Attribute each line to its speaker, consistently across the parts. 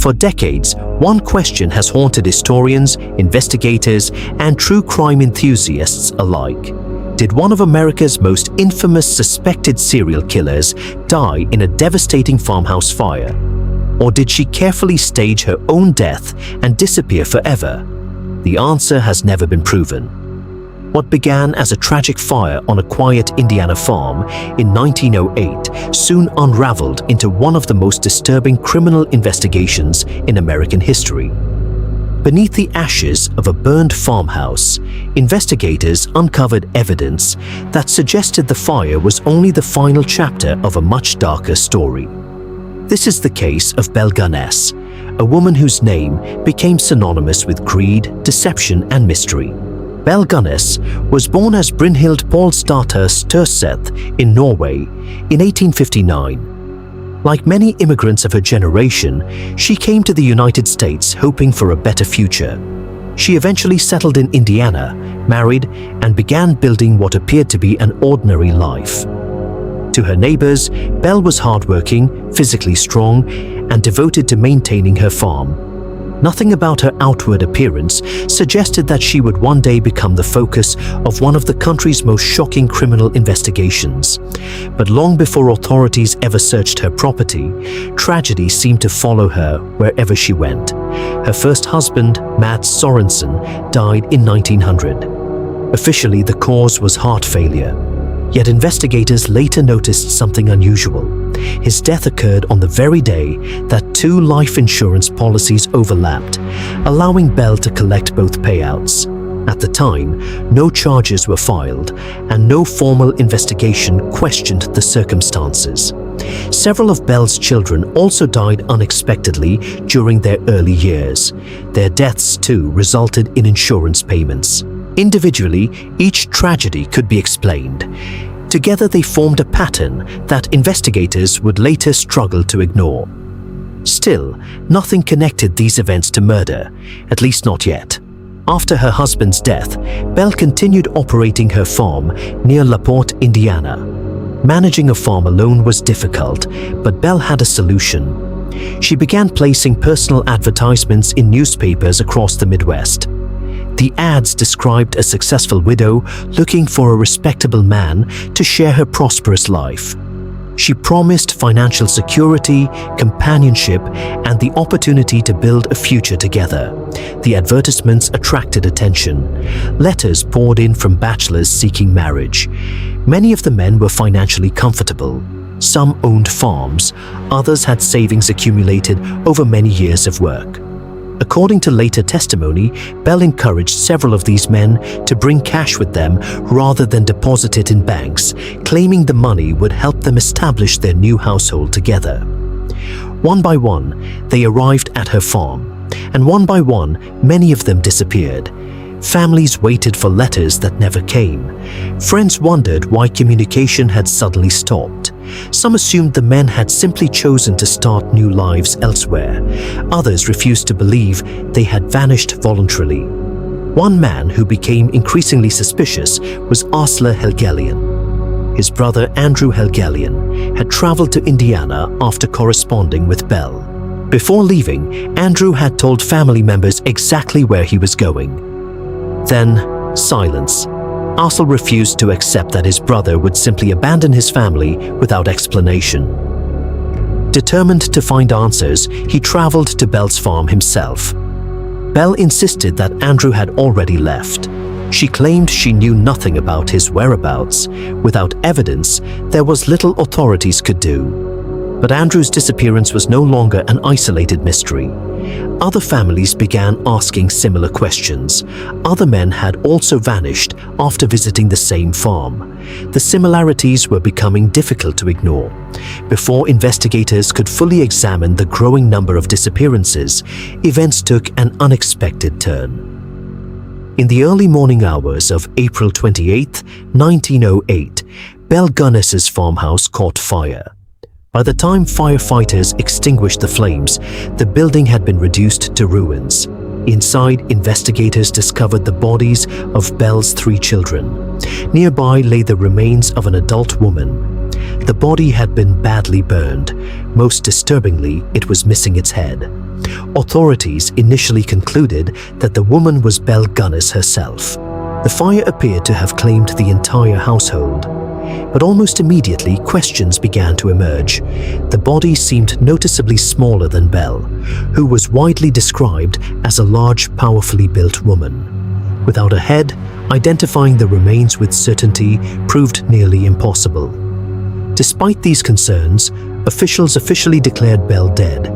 Speaker 1: For decades, one question has haunted historians, investigators, and true crime enthusiasts alike. Did one of America's most infamous suspected serial killers die in a devastating farmhouse fire? Or did she carefully stage her own death and disappear forever? The answer has never been proven. What began as a tragic fire on a quiet Indiana farm in 1908 soon unraveled into one of the most disturbing criminal investigations in American history. Beneath the ashes of a burned farmhouse, investigators uncovered evidence that suggested the fire was only the final chapter of a much darker story. This is the case of Belle Gunness, a woman whose name became synonymous with greed, deception, and mystery. Belle Gunness was born as Brynhild Paulsdatter Sturseth in Norway in 1859. Like many immigrants of her generation, she came to the United States hoping for a better future. She eventually settled in Indiana, married, and began building what appeared to be an ordinary life. To her neighbors, Belle was hardworking, physically strong, and devoted to maintaining her farm. Nothing about her outward appearance suggested that she would one day become the focus of one of the country's most shocking criminal investigations. But long before authorities ever searched her property, tragedy seemed to follow her wherever she went. Her first husband, Mads Sorensen, died in 1900. Officially, the cause was heart failure. Yet investigators later noticed something unusual. His death occurred on the very day that two life insurance policies overlapped, allowing Belle to collect both payouts. At the time, no charges were filed, and no formal investigation questioned the circumstances. Several of Belle's children also died unexpectedly during their early years. Their deaths, too, resulted in insurance payments. Individually, each tragedy could be explained. Together they formed a pattern that investigators would later struggle to ignore. Still, nothing connected these events to murder, at least not yet. After her husband's death, Belle continued operating her farm near LaPorte, Indiana. Managing a farm alone was difficult, but Belle had a solution. She began placing personal advertisements in newspapers across the Midwest. The ads described a successful widow looking for a respectable man to share her prosperous life. She promised financial security, companionship, and the opportunity to build a future together. The advertisements attracted attention. Letters poured in from bachelors seeking marriage. Many of the men were financially comfortable. Some owned farms, others had savings accumulated over many years of work. According to later testimony, Belle encouraged several of these men to bring cash with them rather than deposit it in banks, claiming the money would help them establish their new household together. One by one, they arrived at her farm, and one by one, many of them disappeared. Families waited for letters that never came. Friends wondered why communication had suddenly stopped. Some assumed the men had simply chosen to start new lives elsewhere. Others refused to believe they had vanished voluntarily. One man who became increasingly suspicious was Arsla Helgelian. His brother Andrew Helgelian had traveled to Indiana after corresponding with Belle. Before leaving, Andrew had told family members exactly where he was going. Then, silence. Arsla refused to accept that his brother would simply abandon his family without explanation. Determined to find answers, he traveled to Belle's farm himself. Belle insisted that Andrew had already left. She claimed she knew nothing about his whereabouts. Without evidence, there was little authorities could do. But Andrew's disappearance was no longer an isolated mystery. Other families began asking similar questions. Other men had also vanished after visiting the same farm. The similarities were becoming difficult to ignore. Before investigators could fully examine the growing number of disappearances, events took an unexpected turn. In the early morning hours of April 28, 1908, Belle Gunness's farmhouse caught fire. By the time firefighters extinguished the flames, the building had been reduced to ruins. Inside, investigators discovered the bodies of Belle's 3 children. Nearby lay the remains of an adult woman. The body had been badly burned. Most disturbingly, it was missing its head. Authorities initially concluded that the woman was Belle Gunness herself. The fire appeared to have claimed the entire household. But almost immediately, questions began to emerge. The body seemed noticeably smaller than Belle, who was widely described as a large, powerfully built woman. Without a head, identifying the remains with certainty proved nearly impossible. Despite these concerns, officials officially declared Belle dead.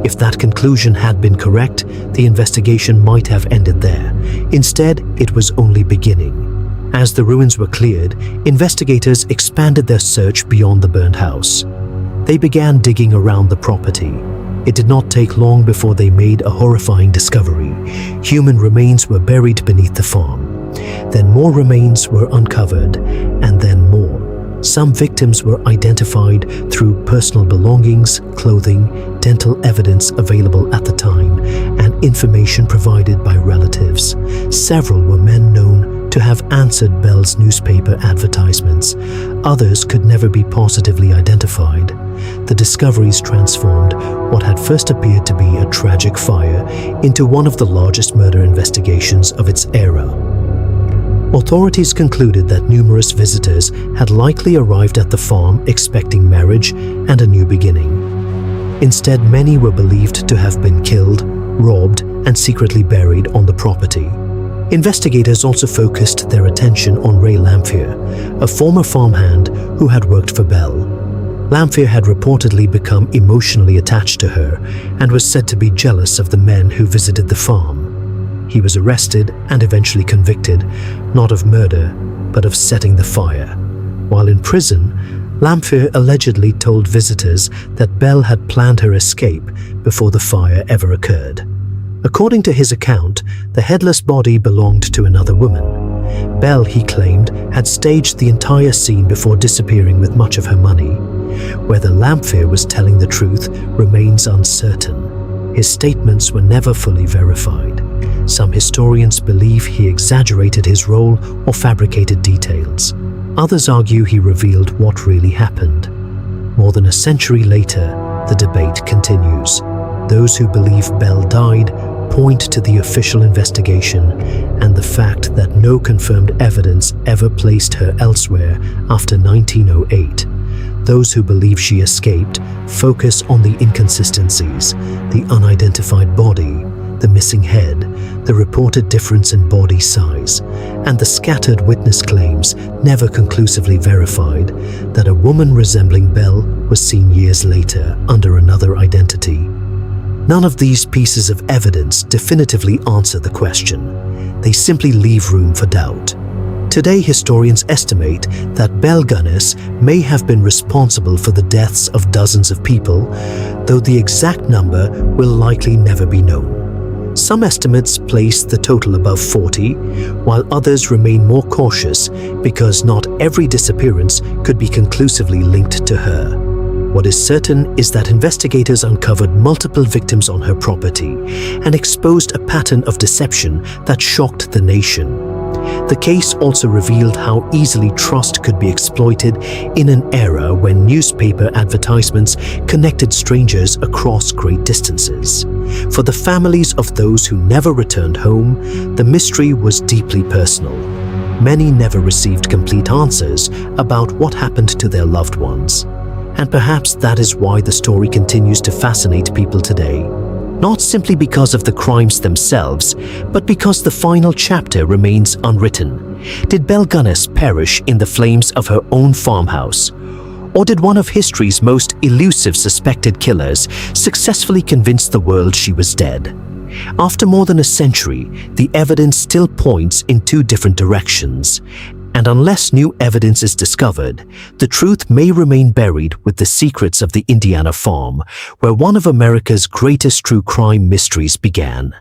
Speaker 1: If that conclusion had been correct, the investigation might have ended there. Instead, it was only beginning. As the ruins were cleared, investigators expanded their search beyond the burned house. They began digging around the property. It did not take long before they made a horrifying discovery. Human remains were buried beneath the farm. Then more remains were uncovered, and then more. Some victims were identified through personal belongings, clothing, dental evidence available at the time, and information provided by relatives. Several were men known to have answered Belle's newspaper advertisements. Others could never be positively identified. The discoveries transformed what had first appeared to be a tragic fire into one of the largest murder investigations of its era. Authorities concluded that numerous visitors had likely arrived at the farm expecting marriage and a new beginning. Instead, many were believed to have been killed, robbed, and secretly buried on the property. Investigators also focused their attention on Ray Lamphere, a former farmhand who had worked for Belle. Lamphere had reportedly become emotionally attached to her and was said to be jealous of the men who visited the farm. He was arrested and eventually convicted, not of murder, but of setting the fire. While in prison, Lamphere allegedly told visitors that Belle had planned her escape before the fire ever occurred. According to his account, the headless body belonged to another woman. Belle, he claimed, had staged the entire scene before disappearing with much of her money. Whether Lamphere was telling the truth remains uncertain. His statements were never fully verified. Some historians believe he exaggerated his role or fabricated details. Others argue he revealed what really happened. More than a century later, the debate continues. Those who believe Belle died point to the official investigation and the fact that no confirmed evidence ever placed her elsewhere after 1908. Those who believe she escaped focus on the inconsistencies, the unidentified body, the missing head, the reported difference in body size, and the scattered witness claims, never conclusively verified, that a woman resembling Belle was seen years later under another identity. None of these pieces of evidence definitively answer the question. They simply leave room for doubt. Today, historians estimate that Belle Gunness may have been responsible for the deaths of dozens of people, though the exact number will likely never be known. Some estimates place the total above 40, while others remain more cautious because not every disappearance could be conclusively linked to her. What is certain is that investigators uncovered multiple victims on her property and exposed a pattern of deception that shocked the nation. The case also revealed how easily trust could be exploited in an era when newspaper advertisements connected strangers across great distances. For the families of those who never returned home, the mystery was deeply personal. Many never received complete answers about what happened to their loved ones. And perhaps that is why the story continues to fascinate people today. Not simply because of the crimes themselves, but because the final chapter remains unwritten. Did Belle Gunness perish in the flames of her own farmhouse? Or did one of history's most elusive suspected killers successfully convince the world she was dead? After more than a century, the evidence still points in two different directions. And unless new evidence is discovered, the truth may remain buried with the secrets of the Indiana farm, where one of America's greatest true crime mysteries began.